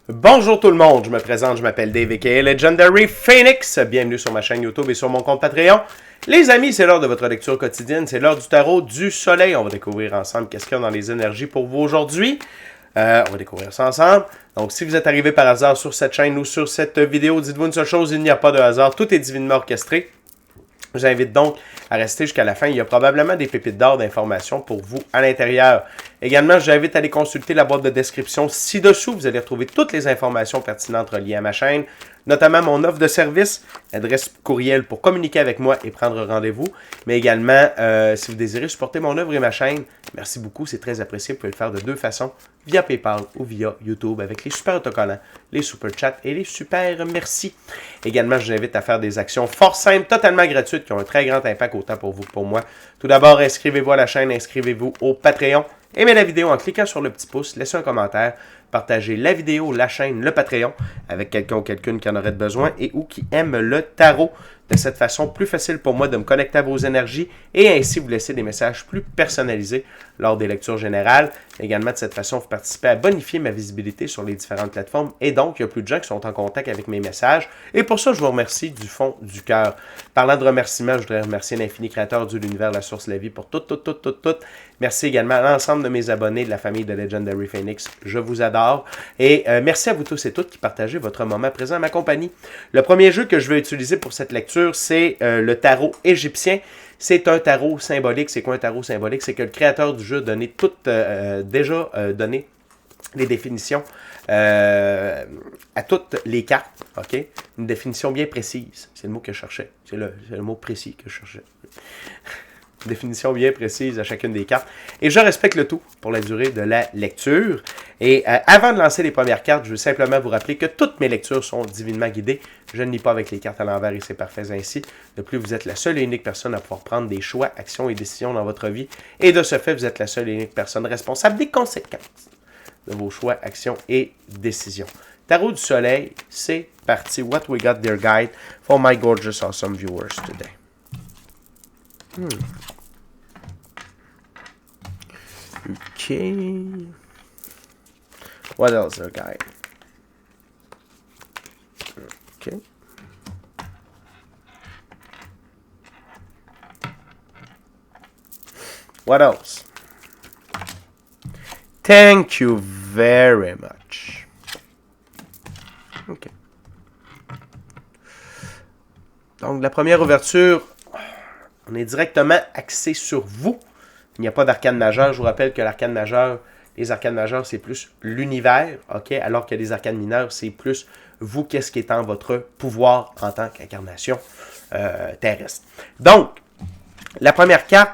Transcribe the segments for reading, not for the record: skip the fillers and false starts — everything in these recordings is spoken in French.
Bonjour tout le monde, je me présente, je m'appelle Dave aka Legendary Phoenix. Bienvenue sur ma chaîne YouTube et sur mon compte Patreon. Les amis, c'est l'heure de votre lecture quotidienne, c'est l'heure du tarot du soleil. On va découvrir ensemble qu'est-ce qu'il y a dans les énergies pour vous aujourd'hui. On va découvrir ça ensemble. Donc, si vous êtes arrivé par hasard sur cette chaîne ou sur cette vidéo, dites-vous une seule chose, il n'y a pas de hasard, tout est divinement orchestré. Je vous invite donc à rester jusqu'à la fin. Il y a probablement des pépites d'or d'informations pour vous à l'intérieur. Également, je vous invite à aller consulter la boîte de description ci-dessous. Vous allez retrouver toutes les informations pertinentes reliées à ma chaîne, notamment mon offre de service, adresse courriel pour communiquer avec moi et prendre rendez-vous. Mais également, si vous désirez supporter mon œuvre et ma chaîne, merci beaucoup, c'est très apprécié. Vous pouvez le faire de deux façons, via PayPal ou via YouTube avec les super autocollants, les super chats et les super merci. Également, je vous invite à faire des actions fort simples, totalement gratuites, qui ont un très grand impact autant pour vous que pour moi. Tout d'abord, inscrivez-vous à la chaîne, inscrivez-vous au Patreon. Aimez la vidéo en cliquant sur le petit pouce, laissez un commentaire, partagez la vidéo, la chaîne, le Patreon avec quelqu'un ou quelqu'une qui en aurait besoin et ou qui aime le tarot. De cette façon, plus facile pour moi de me connecter à vos énergies et ainsi vous laisser des messages plus personnalisés lors des lectures générales. Également, de cette façon, vous participez à bonifier ma visibilité sur les différentes plateformes et donc, il y a plus de gens qui sont en contact avec mes messages. Et pour ça, je vous remercie du fond du cœur. Parlant de remerciements, je voudrais remercier l'infini créateur de l'univers, la source, la vie pour tout. Merci également à l'ensemble de mes abonnés de la famille de Legendary Phoenix. Je vous adore. Et merci à vous tous et toutes qui partagez votre moment présent à ma compagnie. Le premier jeu que je vais utiliser pour cette lecture, c'est le tarot égyptien. C'est un tarot symbolique. C'est quoi un tarot symbolique? C'est que le créateur du jeu a donné déjà donné les définitions à toutes les cartes. OK? Une définition bien précise. C'est le mot que je cherchais. C'est le mot précis que je cherchais. Définition bien précise à chacune des cartes. Et je respecte le tout pour la durée de la lecture. Et avant de lancer les premières cartes, je veux simplement vous rappeler que toutes mes lectures sont divinement guidées. Je ne lis pas avec les cartes à l'envers et c'est parfait ainsi. De plus, vous êtes la seule et unique personne à pouvoir prendre des choix, actions et décisions dans votre vie. Et de ce fait, vous êtes la seule et unique personne responsable des conséquences de vos choix, actions et décisions. Tarot du soleil, c'est parti. What we got there, guide, for my gorgeous, awesome viewers today. Okay. What else, guy? Okay. What else? Thank you very much. Okay. Donc, la première ouverture, on est directement axé sur vous. Il n'y a pas d'arcane majeur. Je vous rappelle que l'arcane majeur, les arcanes majeures, c'est plus l'univers, ok, alors que les arcanes mineures, c'est plus vous, qu'est-ce qui est en votre pouvoir en tant qu'incarnation terrestre. Donc, la première carte,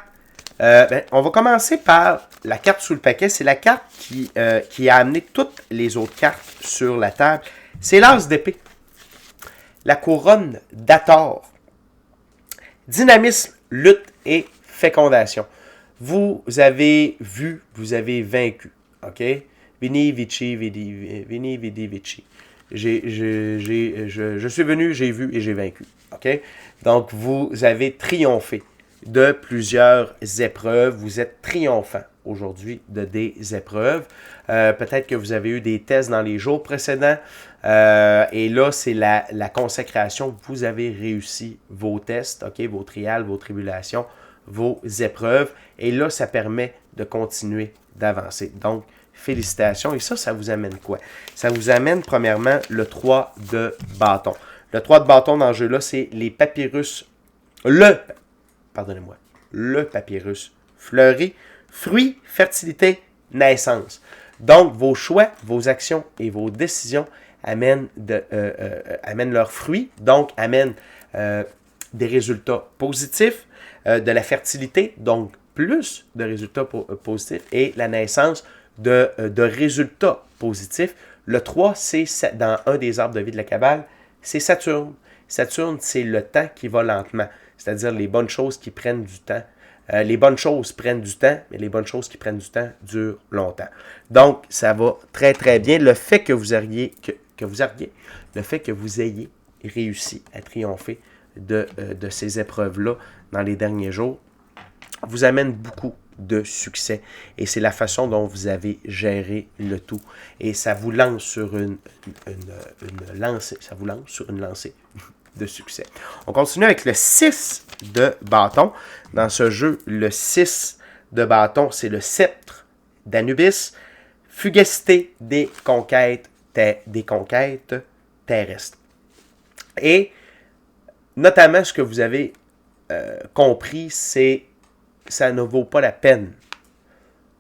on va commencer par la carte sous le paquet. C'est la carte qui a amené toutes les autres cartes sur la table. C'est l'as d'épée. La couronne d'Hathor. Dynamisme, lutte et fécondation. Vous avez vu, vous avez vaincu. OK? Vini, vici, vini, vidi, vici. Je suis venu, j'ai vu et j'ai vaincu. OK? Donc, vous avez triomphé de plusieurs épreuves. Vous êtes triomphant aujourd'hui de des épreuves. Peut-être que vous avez eu des tests dans les jours précédents. Et là, c'est la consécration. Vous avez réussi vos tests, OK? Vos trials, vos tribulations, vos épreuves. Et là, ça permet de continuer d'avancer. Donc, félicitations. Et ça vous amène quoi? Ça vous amène, premièrement, le 3 de bâton. Le 3 de bâton dans ce jeu-là, c'est les papyrus. Le papyrus fleuri, fruit, fertilité, naissance. Donc, vos choix, vos actions et vos décisions amènent leurs fruits, donc amènent des résultats positifs, de la fertilité, donc plus de résultats positifs, et la naissance de résultats positifs. Le 3, c'est dans un des arbres de vie de la Kabbale, c'est Saturne. Saturne, c'est le temps qui va lentement, c'est-à-dire les bonnes choses qui prennent du temps. Les bonnes choses prennent du temps, mais les bonnes choses qui prennent du temps durent longtemps. Donc, ça va très, très bien. Le fait que vous ayez réussi à triompher de ces épreuves-là dans les derniers jours, vous amène beaucoup de succès. Et c'est la façon dont vous avez géré le tout. Et ça vous lance sur une lancée. Ça vous lance sur une lancée de succès. On continue avec le 6 de bâton. Dans ce jeu, le 6 de bâton, c'est le sceptre d'Anubis. Fugacité des conquêtes terrestres. Et notamment, ce que vous avez compris, c'est que ça ne vaut pas la peine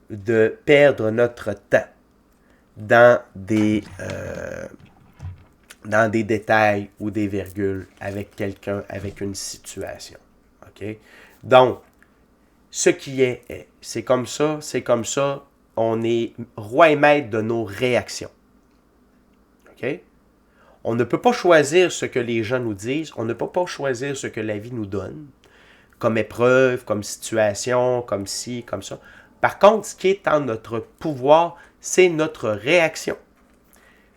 de perdre notre temps dans des détails ou des virgules avec quelqu'un, avec une situation. Okay? Donc, ce qui est, c'est comme ça, on est roi et maître de nos réactions. Okay? On ne peut pas choisir ce que les gens nous disent, on ne peut pas choisir ce que la vie nous donne, comme épreuve, comme situation, comme ci, comme ça. Par contre, ce qui est en notre pouvoir, c'est notre réaction.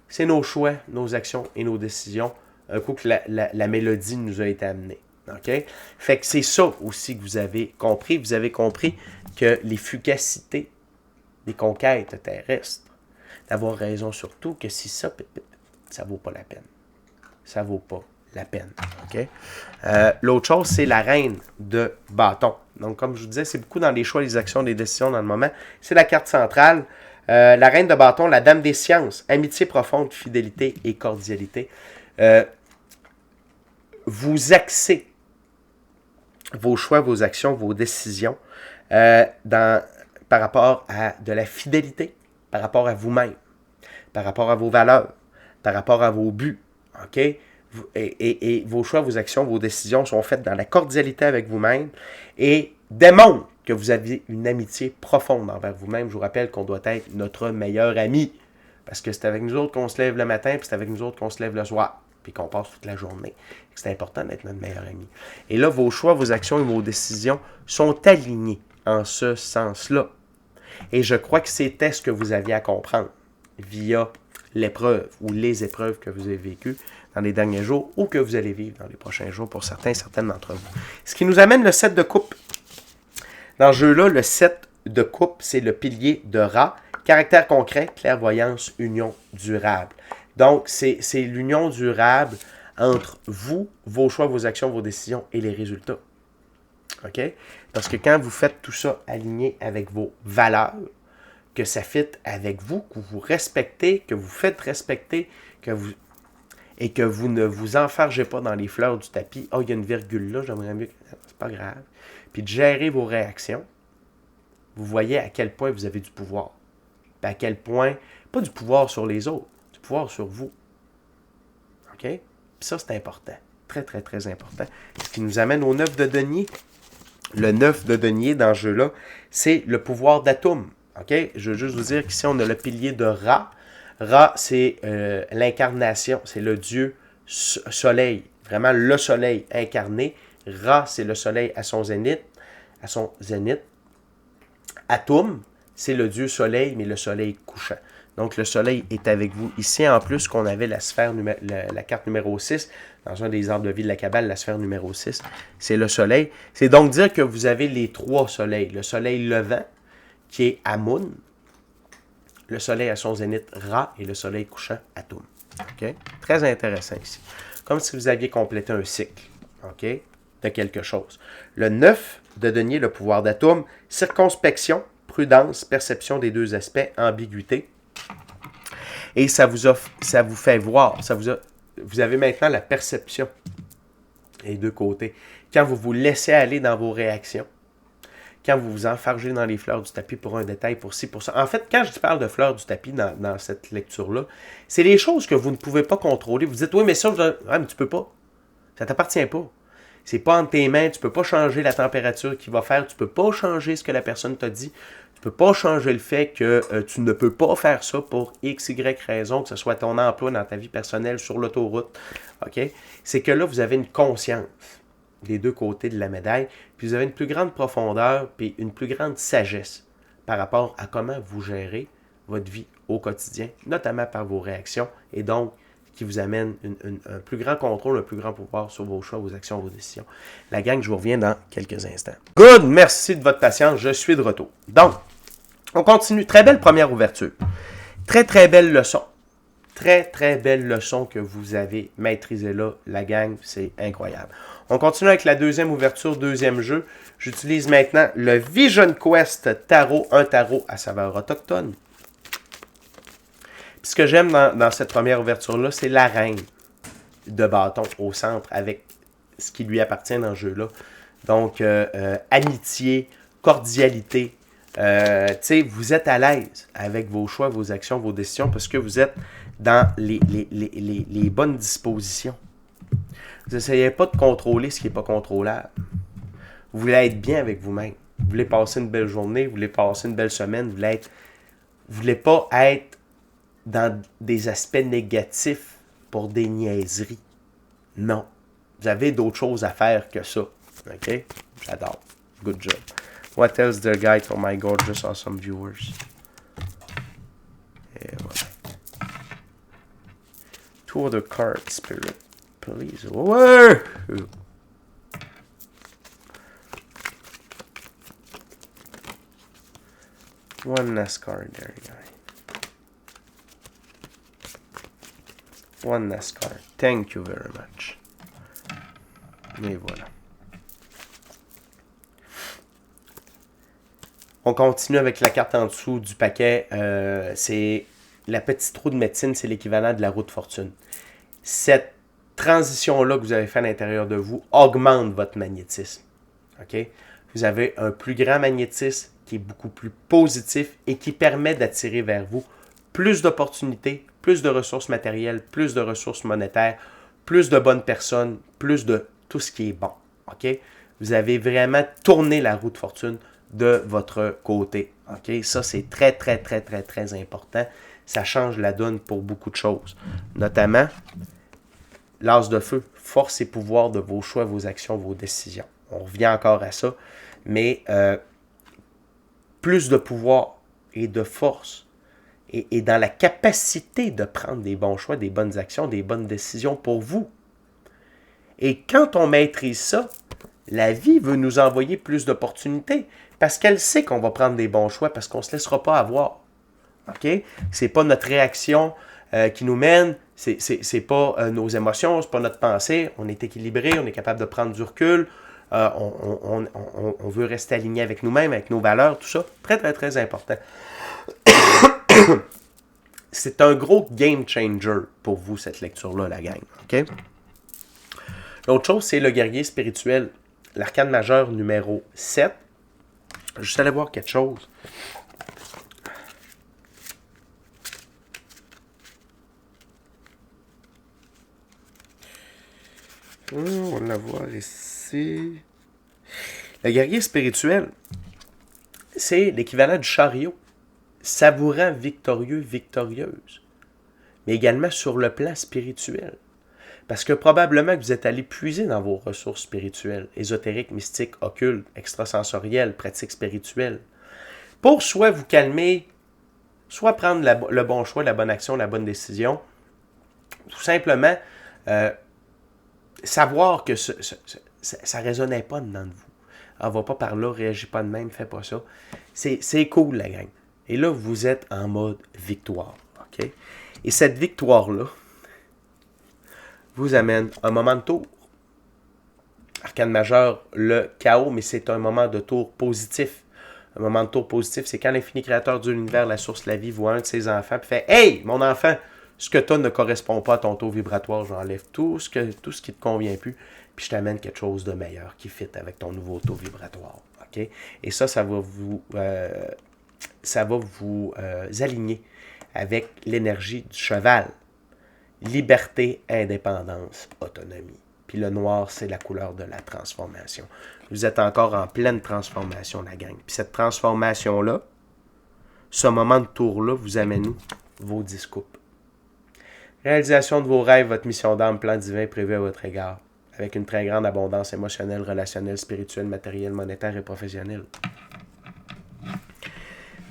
C'est nos choix, nos actions et nos décisions, un coup que la mélodie nous a été amenée. Okay? Fait que c'est ça aussi que vous avez compris. Vous avez compris que les fugacités des conquêtes terrestres, d'avoir raison surtout que si ça, ça vaut pas la peine. Ça vaut pas la peine. Okay? L'autre chose, c'est la reine de bâton. Donc, comme je vous disais, c'est beaucoup dans les choix, les actions, les décisions dans le moment. C'est la carte centrale. La reine de bâton, la dame des sciences, amitié profonde, fidélité et cordialité. Vous axez vos choix, vos actions, vos décisions par rapport à de la fidélité, par rapport à vous-même, par rapport à vos valeurs, par rapport à vos buts. OK? Et vos choix, vos actions, vos décisions sont faites dans la cordialité avec vous-même et démontrent que vous avez une amitié profonde envers vous-même. Je vous rappelle qu'on doit être notre meilleur ami. Parce que c'est avec nous autres qu'on se lève le matin, puis c'est avec nous autres qu'on se lève le soir, puis qu'on passe toute la journée. C'est important d'être notre meilleur ami. Et là, vos choix, vos actions et vos décisions sont alignés en ce sens-là. Et je crois que c'était ce que vous aviez à comprendre via l'épreuve ou les épreuves que vous avez vécues dans les derniers jours ou que vous allez vivre dans les prochains jours pour certaines d'entre vous. Ce qui nous amène le 7 de coupe. Dans ce jeu-là, le 7 de coupe, c'est le pilier de Ra. Caractère concret, clairvoyance, union durable. Donc, c'est l'union durable entre vous, vos choix, vos actions, vos décisions et les résultats. OK? Parce que quand vous faites tout ça aligné avec vos valeurs, que ça fit avec vous, que vous respectez, que vous faites respecter, et que vous ne vous enfargez pas dans les fleurs du tapis. « Ah, il y a une virgule là, j'aimerais mieux que... » C'est pas grave. Puis de gérer vos réactions, vous voyez à quel point vous avez du pouvoir. Puis à quel point, pas du pouvoir sur les autres, du pouvoir sur vous. OK? Puis ça, c'est important. Très, très, très important. Ce qui nous amène au 9 de denier. Le 9 de denier dans ce jeu-là, c'est le pouvoir d'Atum. OK? Je veux juste vous dire qu'ici, on a le pilier de Ra. Ra, c'est l'incarnation, c'est le dieu soleil, vraiment le soleil incarné. Ra, c'est le soleil à son zénith. Atum, c'est le dieu soleil, mais le soleil couchant. Donc, le soleil est avec vous. Ici, en plus, qu'on avait la sphère la carte numéro 6, dans un des arbres de vie de la Kabbale, la sphère numéro 6, c'est le soleil. C'est donc dire que vous avez les trois soleils. Le soleil levant, qui est Amun, le soleil à son zénith Ra et le soleil couchant Atum. Okay? Très intéressant ici. Comme si vous aviez complété un cycle, okay, de quelque chose. Le 9 de denier, le pouvoir d'Atum, circonspection, prudence, perception des deux aspects, ambiguïté. Et ça vous fait voir, vous avez maintenant la perception des deux côtés. Quand vous vous laissez aller dans vos réactions, quand vous vous enfargez dans les fleurs du tapis pour un détail, pour ci, pour ça. En fait, quand je parle de fleurs du tapis dans cette lecture-là, c'est les choses que vous ne pouvez pas contrôler. Vous dites, oui, mais ça, mais tu peux pas. Ça t'appartient pas. C'est pas entre tes mains, tu peux pas changer la température qu'il va faire, tu peux pas changer ce que la personne t'a dit, tu peux pas changer le fait que tu ne peux pas faire ça pour X, Y raison, que ce soit ton emploi dans ta vie personnelle, sur l'autoroute. OK? C'est que là, vous avez une conscience des deux côtés de la médaille, puis vous avez une plus grande profondeur, puis une plus grande sagesse par rapport à comment vous gérez votre vie au quotidien, notamment par vos réactions, et donc, ce qui vous amène un plus grand contrôle, un plus grand pouvoir sur vos choix, vos actions, vos décisions. La gang, je vous reviens dans quelques instants. Good! Merci de votre patience. Je suis de retour. Donc, on continue. Très belle première ouverture. Très, très belle leçon. Très, très belle leçon que vous avez maîtrisée là, la gang. C'est incroyable. On continue avec la deuxième ouverture, deuxième jeu. J'utilise maintenant le Vision Quest Tarot, un tarot à saveur autochtone. Puis ce que j'aime dans cette première ouverture-là, c'est la reine de bâton au centre avec ce qui lui appartient dans ce jeu-là. Donc, amitié, cordialité. Vous êtes à l'aise avec vos choix, vos actions, vos décisions parce que vous êtes dans les bonnes dispositions. Vous n'essayez pas de contrôler ce qui n'est pas contrôlable. Vous voulez être bien avec vous-même. Vous voulez passer une belle journée, vous voulez passer une belle semaine, vous voulez pas être dans des aspects négatifs pour des niaiseries. Non. Vous avez d'autres choses à faire que ça. OK? J'adore. Good job. What else the guide for my gorgeous awesome viewers? Et voilà. Two other cards, Spirit. Please. Ouais! One last card there, guy. One last card. Thank you very much. Et voilà. On continue avec la carte en dessous du paquet. C'est la petite roue de médecine, c'est l'équivalent de la roue de fortune. Cette transition-là que vous avez fait à l'intérieur de vous augmente votre magnétisme. OK? Vous avez un plus grand magnétisme qui est beaucoup plus positif et qui permet d'attirer vers vous plus d'opportunités, plus de ressources matérielles, plus de ressources monétaires, plus de bonnes personnes, plus de tout ce qui est bon. OK? Vous avez vraiment tourné la roue de fortune de votre côté. OK? Ça, c'est très, très, très, très, très important. Ça change la donne pour beaucoup de choses. Notamment, l'as de feu, force et pouvoir de vos choix, vos actions, vos décisions. On revient encore à ça. Mais plus de pouvoir et de force et dans la capacité de prendre des bons choix, des bonnes actions, des bonnes décisions pour vous. Et quand on maîtrise ça, la vie veut nous envoyer plus d'opportunités parce qu'elle sait qu'on va prendre des bons choix parce qu'on ne se laissera pas avoir. OK? C'est pas notre réaction qui nous mène, c'est pas nos émotions, c'est pas notre pensée. On est équilibré, on est capable de prendre du recul, on veut rester aligné avec nous-mêmes, avec nos valeurs, tout ça. Très, très, très important. C'est un gros game changer pour vous, cette lecture-là, la gang. OK? L'autre chose, c'est le guerrier spirituel. L'arcane majeur numéro 7. Je vais juste aller voir quelque chose. On va la voir ici. Le guerrier spirituel, c'est l'équivalent du chariot. Ça vous rend victorieux, victorieuse. Mais également sur le plan spirituel. Parce que probablement que vous êtes allé puiser dans vos ressources spirituelles, ésotériques, mystiques, occultes, extrasensorielles, pratiques spirituelles, pour soit vous calmer, soit prendre le bon choix, la bonne action, la bonne décision, tout simplement savoir que ça ne résonnait pas dedans de vous. On va pas par là, réagis pas de même, fais pas ça. C'est cool, la gang. Et là, vous êtes en mode victoire. OK? Et cette victoire-là vous amène un moment de tour. Arcane majeur, le chaos, mais c'est un moment de tour positif. Un moment de tour positif, c'est quand l'infini créateur de l'univers, la source, la vie, voit un de ses enfants et fait « Hey, mon enfant, ce que tu as ne correspond pas à ton taux vibratoire, j'enlève tout ce qui ne te convient plus, puis je t'amène quelque chose de meilleur qui fit avec ton nouveau taux vibratoire. » OK? Et ça va vous aligner avec l'énergie du cheval. Liberté, indépendance, autonomie. Puis le noir, c'est la couleur de la transformation. Vous êtes encore en pleine transformation, la gang. Puis cette transformation-là, ce moment de tour-là, vous amène où? Vos 10 coupes. Réalisation de vos rêves, votre mission d'âme, plan divin prévu à votre égard. Avec une très grande abondance émotionnelle, relationnelle, spirituelle, matérielle, monétaire et professionnelle.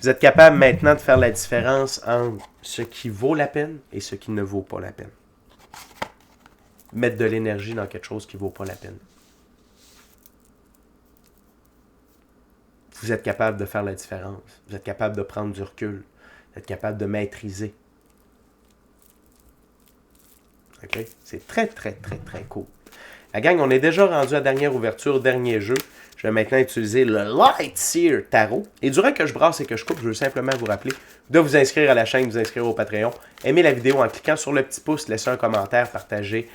Vous êtes capable maintenant de faire la différence entre ce qui vaut la peine et ce qui ne vaut pas la peine. mettre de l'énergie dans quelque chose qui ne vaut pas la peine. Vous êtes capable de faire la différence. Vous êtes capable de prendre du recul. Vous êtes capable de maîtriser. OK? C'est très, très, très, très cool. La gang, on est déjà rendu à dernière ouverture, dernier jeu. Je vais maintenant utiliser le Lightseer Tarot. Et durant que je brasse et que je coupe, je veux simplement vous rappeler de vous inscrire à la chaîne, vous inscrire au Patreon. Aimez la vidéo en cliquant sur le petit pouce, laissez un commentaire, partagez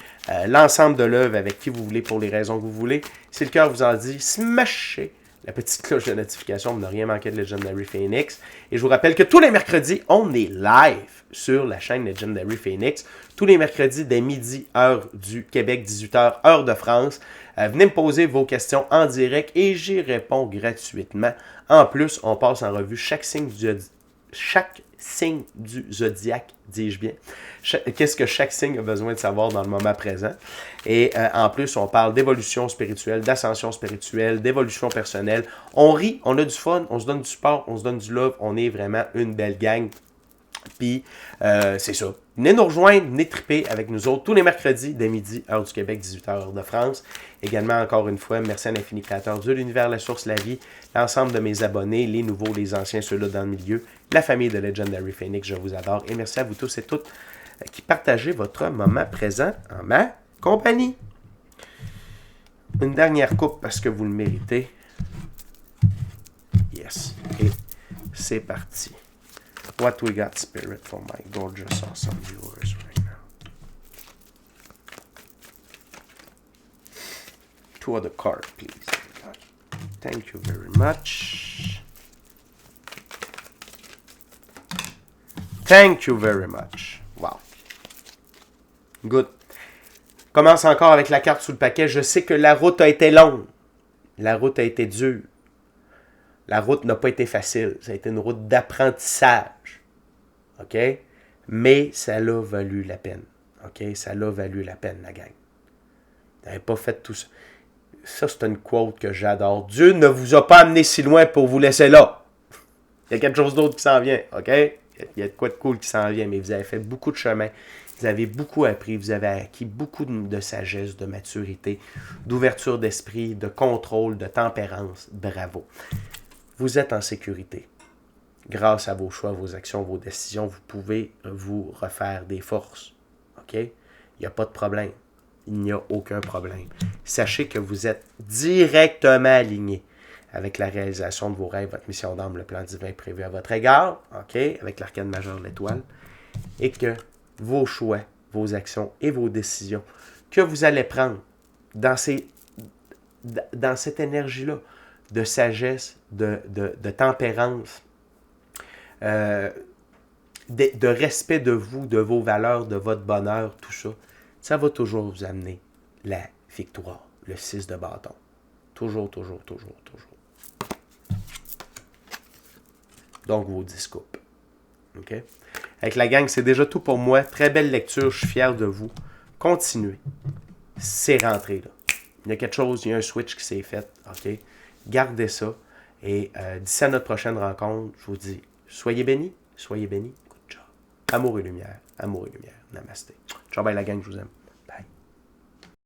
l'ensemble de l'œuvre avec qui vous voulez pour les raisons que vous voulez. Si le cœur vous en dit, smashez la petite cloche de notification pour ne rien manquer de Legendary Phoenix. Et je vous rappelle que tous les mercredis, on est live sur la chaîne Legendary Phoenix. Tous les mercredis, dès midi, heure du Québec, 18h, heure de France. Venez me poser vos questions en direct et j'y réponds gratuitement. En plus, on passe en revue chaque signe du zodiaque, dis-je bien. Qu'est-ce que chaque signe a besoin de savoir dans le moment présent. Et en plus, on parle d'évolution spirituelle, d'ascension spirituelle, d'évolution personnelle. On rit, on a du fun, on se donne du support, on se donne du love. On est vraiment une belle gang. Puis, c'est ça. Venez nous rejoindre, venez triper avec nous autres tous les mercredis dès midi, heure du Québec, 18h, heure de France. Également, encore une fois, merci à l'infini créateur, Dieu, l'univers, la source, la vie, l'ensemble de mes abonnés, les nouveaux, les anciens, ceux-là dans le milieu, la famille de Legendary Phoenix, je vous adore. Et merci à vous tous et toutes qui partagez votre moment présent en ma compagnie. Une dernière coupe parce que vous le méritez. Yes. Et c'est parti. What we got, Spirit, for my gorgeous, awesome viewers right now. 2 other cards, please. Thank you very much. Thank you very much. Wow. Good. Commence encore avec la carte sous le paquet. Je sais que la route a été longue. La route a été dure. La route n'a pas été facile. Ça a été une route d'apprentissage. OK? Mais ça l'a valu la peine. OK? Ça l'a valu la peine, la gang. Vous n'avez pas fait tout ça. Ça, c'est une quote que j'adore. Dieu ne vous a pas amené si loin pour vous laisser là. Il y a quelque chose d'autre qui s'en vient. OK? Il y a de quoi de cool qui s'en vient, mais vous avez fait beaucoup de chemin. Vous avez beaucoup appris. Vous avez acquis beaucoup de sagesse, de maturité, d'ouverture d'esprit, de contrôle, de tempérance. Bravo. Vous êtes en sécurité. Grâce à vos choix, vos actions, vos décisions, vous pouvez vous refaire des forces. OK? Il n'y a pas de problème. Il n'y a aucun problème. Sachez que vous êtes directement aligné avec la réalisation de vos rêves, votre mission d'âme, le plan divin prévu à votre égard, OK? Avec l'arcane majeur de l'étoile. Et que vos choix, vos actions et vos décisions que vous allez prendre dans cette énergie-là, de sagesse, de tempérance, de respect de vous, de vos valeurs, de votre bonheur, tout ça, ça va toujours vous amener la victoire, le 6 de bâton. Toujours, toujours, toujours, toujours. Donc, vos 10 coupes. OK? Avec la gang, c'est déjà tout pour moi. Très belle lecture, je suis fier de vous. Continuez. C'est rentré, là. Il y a quelque chose, il y a un switch qui s'est fait. OK? Gardez ça. Et d'ici à notre prochaine rencontre, je vous dis, soyez bénis. Good job. Amour et lumière. Amour et lumière. Namasté. Ciao, bye la gang, je vous aime.